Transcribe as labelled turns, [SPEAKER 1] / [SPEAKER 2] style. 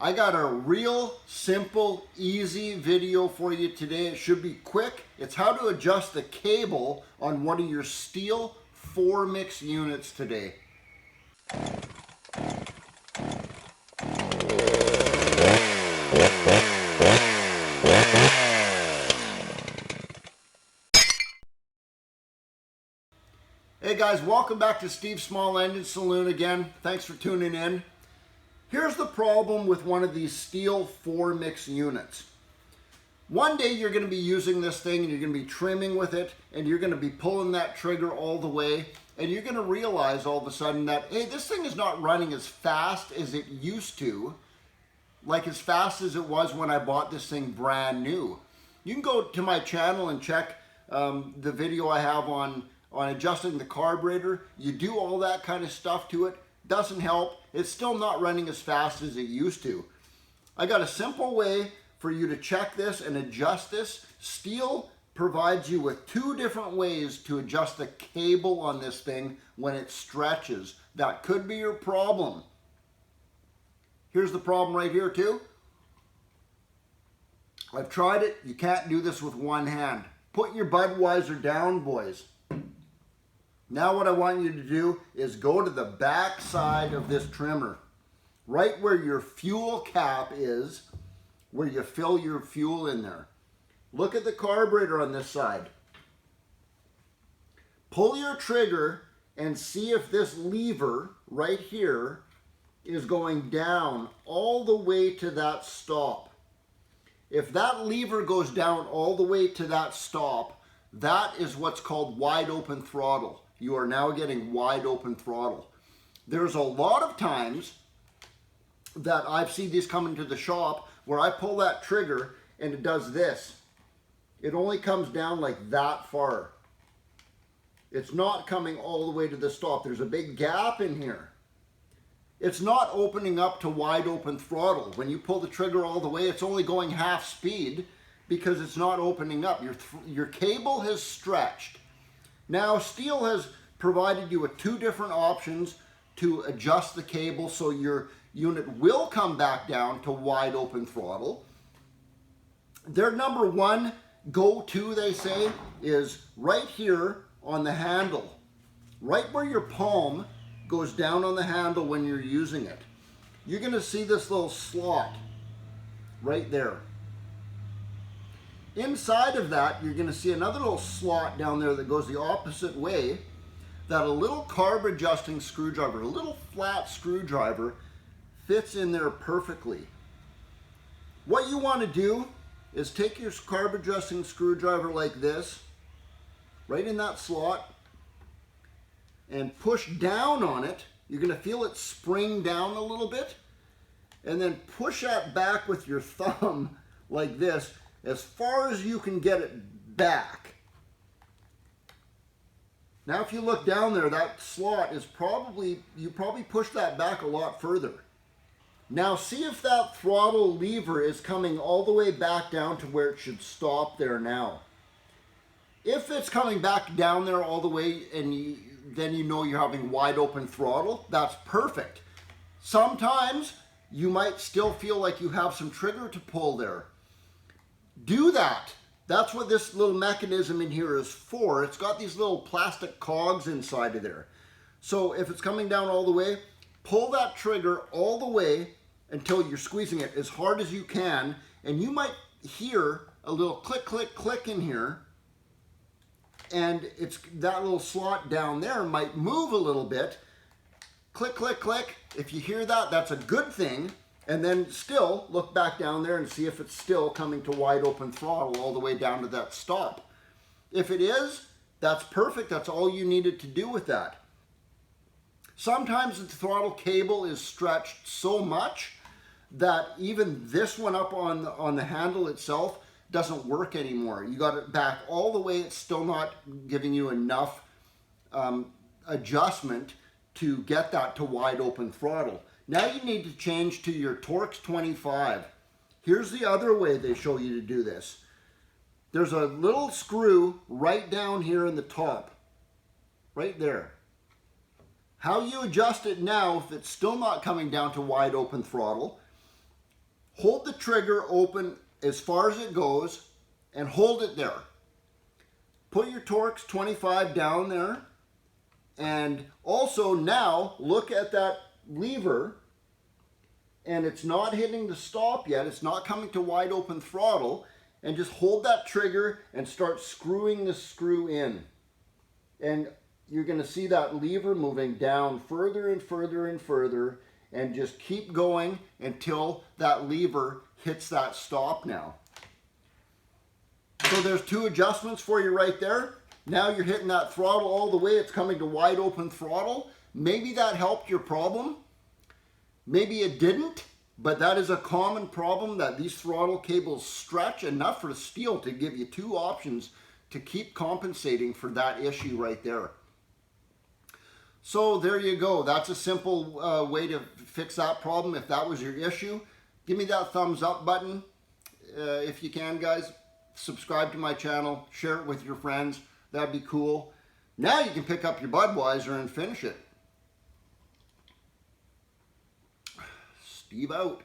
[SPEAKER 1] I got a real simple, easy video for you today. It should be quick. It's how to adjust the cable on one of your Stihl 4-mix units today. Hey guys, welcome back to Steve's Small Engine Saloon again. Thanks for tuning in. Here's the problem with one of these Stihl 4-mix units. One day you're going to be using this thing and you're going to be trimming with it and you're going to be pulling that trigger all the way and you're going to realize all of a sudden that, hey, this thing is not running as fast as it used to, like as fast as it was when I bought this thing brand new. You can go to my channel and check the video I have on adjusting the carburetor. You do all that kind of stuff to it. Doesn't help. It's still not running as fast as it used to. I got a simple way for you to check this and adjust this. Stihl provides you with 2 different ways to adjust the cable on this thing when it stretches. That could be your problem. Here's the problem right here too. I've tried it. You can't do this with one hand. Put your Budweiser down, boys. Now what I want you to do is go to the back side of this trimmer, right where your fuel cap is, where you fill your fuel in there. Look at the carburetor on this side. Pull your trigger and see if this lever right here is going down all the way to that stop. If that lever goes down all the way to that stop, that is what's called wide open throttle. You are now getting wide open throttle. There's a lot of times that I've seen these come into the shop where I pull that trigger and it does this. It only comes down like that far. It's not coming all the way to the stop. There's a big gap in here. It's not opening up to wide open throttle. When you pull the trigger all the way, it's only going half speed because it's not opening up. Your cable has stretched. Now, Stihl has provided you with 2 different options to adjust the cable so your unit will come back down to wide open throttle. Their number 1 go-to, they say, is right here on the handle. Right where your palm goes down on the handle when you're using it. You're going to see this little slot right there. Inside of that, you're going to see another little slot down there that goes the opposite way, that a little carb adjusting screwdriver, a little flat screwdriver, fits in there perfectly. What you want to do is take your carb adjusting screwdriver like this, right in that slot, and push down on it. You're going to feel it spring down a little bit, and then push that back with your thumb like this, as far as you can get it back. Now if you look down there, that slot is you probably push that back a lot further. Now see if that throttle lever is coming all the way back down to where it should stop there now. If it's coming back down there all the way and then you know you're having wide open throttle, that's perfect. Sometimes you might still feel like you have some trigger to pull there. Do that. That's what this little mechanism in here is for. It's got these little plastic cogs inside of there. So if it's coming down all the way, pull that trigger all the way until you're squeezing it as hard as you can, and you might hear a little click, click, click in here, and it's that little slot down there might move a little bit. Click, click, click. If you hear that, that's a good thing. And then still look back down there and see if it's still coming to wide open throttle all the way down to that stop. If it is, that's perfect. That's all you needed to do with that. Sometimes the throttle cable is stretched so much that even this one up on the handle itself doesn't work anymore. You got it back all the way. It's still not giving you enough adjustment to get that to wide open throttle. Now you need to change to your Torx 25. Here's the other way they show you to do this. There's a little screw right down here in the top, right there. How you adjust it now, if it's still not coming down to wide open throttle, hold the trigger open as far as it goes and hold it there. Put your Torx 25 down there, and also now look at that lever, and it's not hitting the stop yet. It's not coming to wide open throttle, and just hold that trigger and start screwing the screw in. And you're going to see that lever moving down further and further and further, and just keep going until that lever hits that stop now. So there's 2 adjustments for you right there. Now you're hitting that throttle all the way. It's coming to wide open throttle. Maybe that helped your problem. Maybe it didn't, but that is a common problem, that these throttle cables stretch enough for Stihl to give you 2 options to keep compensating for that issue right there. So there you go. That's a simple way to fix that problem if that was your issue. Give me that thumbs up button if you can, guys. Subscribe to my channel. Share it with your friends. That'd be cool. Now you can pick up your Budweiser and finish it. Steve out.